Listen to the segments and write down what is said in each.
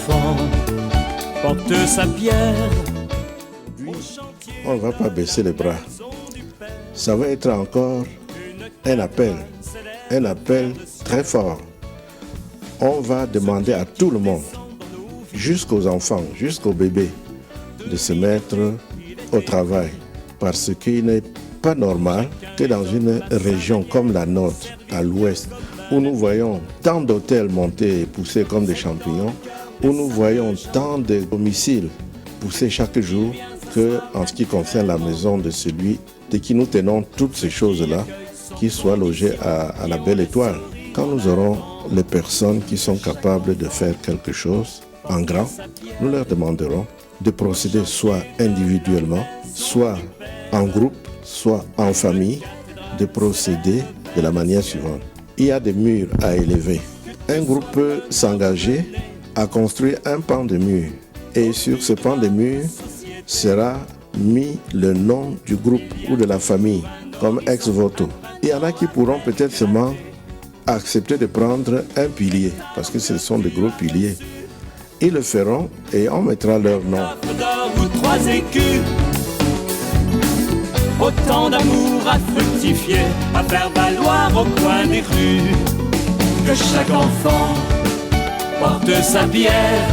enfant porte sa pierre. On ne va pas baisser les bras. Ça va être encore un appel très fort. On va demander à tout le monde, jusqu'aux enfants, jusqu'aux bébés, de se mettre au travail. Parce qu'il n'est pas normal que dans une région comme la nôtre, à l'ouest, où nous voyons tant d'hôtels monter et pousser comme des champignons, où nous voyons tant de domiciles pousser chaque jour, que en ce qui concerne la maison de celui de qui nous tenons toutes ces choses-là, qui soient logés à la Belle Étoile. Quand nous aurons les personnes qui sont capables de faire quelque chose en grand, nous leur demanderons de procéder soit individuellement, soit en groupe, soit en famille, de procéder de la manière suivante. Il y a des murs à élever. Un groupe peut s'engager à construire un pan de mur. Et sur ce pan de mur sera mis le nom du groupe ou de la famille comme ex-voto. Il y en a qui pourront peut-être seulement accepter de prendre un pilier, parce que ce sont des gros piliers. Ils le feront et on mettra leur nom. Autant d'amour à fructifier, à faire valoir au coin des rues. Que chaque enfant porte sa pierre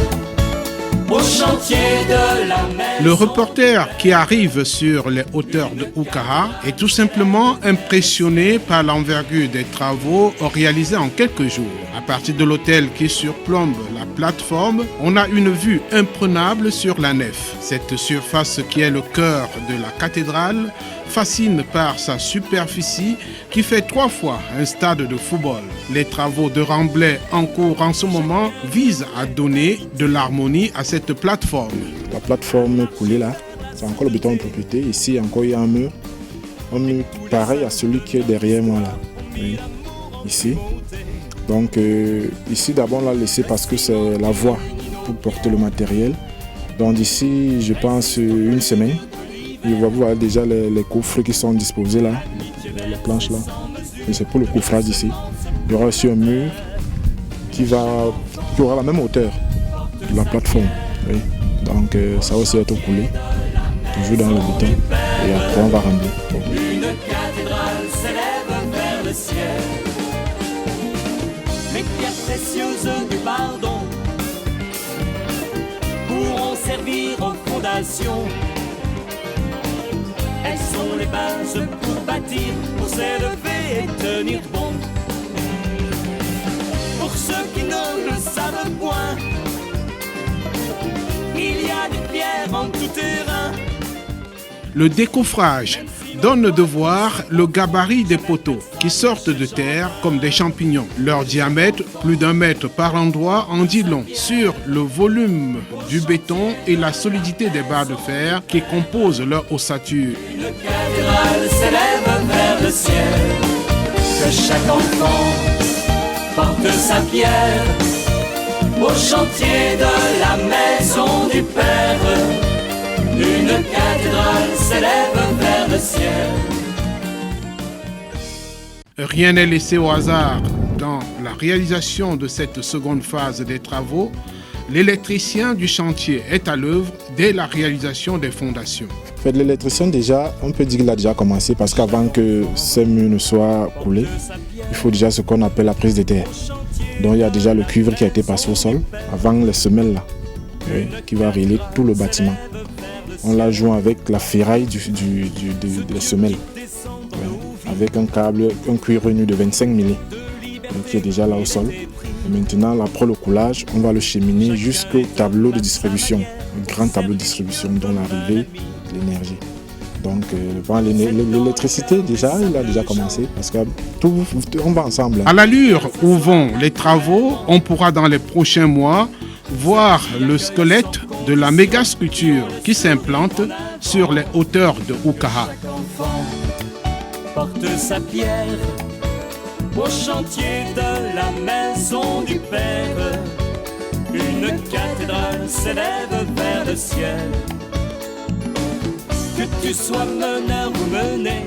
au chantier de la mer. Le reporter qui arrive sur les hauteurs de Oukaha est tout simplement impressionné par l'envergure des travaux réalisés en quelques jours. À partir de l'hôtel qui surplombe la plateforme, on a une vue imprenable sur la nef. Cette surface qui est le cœur de la cathédrale fascine par sa superficie qui fait 3 fois un stade de football. Les travaux de remblai en cours en ce moment visent à donner de l'harmonie à cette plateforme. La plateforme coulée là, c'est encore le béton de propriété. Ici encore il y a un mur pareil à celui qui est derrière moi là. Oui. Ici. Donc ici d'abord on l'a laissé parce que c'est la voie pour porter le matériel. Donc d'ici je pense une semaine. Et vous voyez déjà les coffres qui sont disposés là, les planches là. Et c'est pour le coffrage ici. Il y aura aussi un mur qui aura la même hauteur de la plateforme. Oui. Donc ça va aussi être coulé, toujours dans le béton. Et après on va rembler. Une cathédrale s'élève vers le ciel. Les pierres précieuses du pardon pourront servir aux fondations. Elles sont les bases pour bâtir, pour s'élever et tenir bon. Pour ceux qui ne le savent point, il y a des pierres en tout terrain. Le décoffrage donne de voir le gabarit des poteaux qui sortent de terre comme des champignons. Leur diamètre, plus d'1 mètre par endroit, en dit long sur le volume du béton et la solidité des barres de fer qui composent leur ossature. Une cathédrale s'élève vers le ciel. Que chaque enfant porte sa pierre au chantier de la maison du Père. Une cathédrale s'élève vers le ciel. Rien n'est laissé au hasard dans la réalisation de cette seconde phase des travaux. L'électricien du chantier est à l'œuvre dès la réalisation des fondations. En fait, l'électricien déjà, on peut dire qu'il a déjà commencé parce qu'avant que ces murs ne soient coulés, il faut déjà ce qu'on appelle la prise de terre. Donc il y a déjà le cuivre qui a été passé au sol avant les semelles là, oui, qui va relier tout le bâtiment. On la joint avec la ferraille des semelles, oui, avec un câble, un cuir nu de 25 mm qui est déjà là au sol. Et maintenant, après le coulage, on va le cheminer jusqu'au tableau de distribution, un grand tableau de distribution dont l'arrivée de l'énergie. Donc l'électricité déjà, il a déjà commencé parce que on va ensemble. À l'allure où vont les travaux, on pourra dans les prochains mois voir le squelette de la méga sculpture qui s'implante sur les hauteurs de Oukaha. Chaque enfant porte sa pierre au chantier de la maison du Père. Une cathédrale s'élève vers le ciel. Que tu sois meneur ou mené,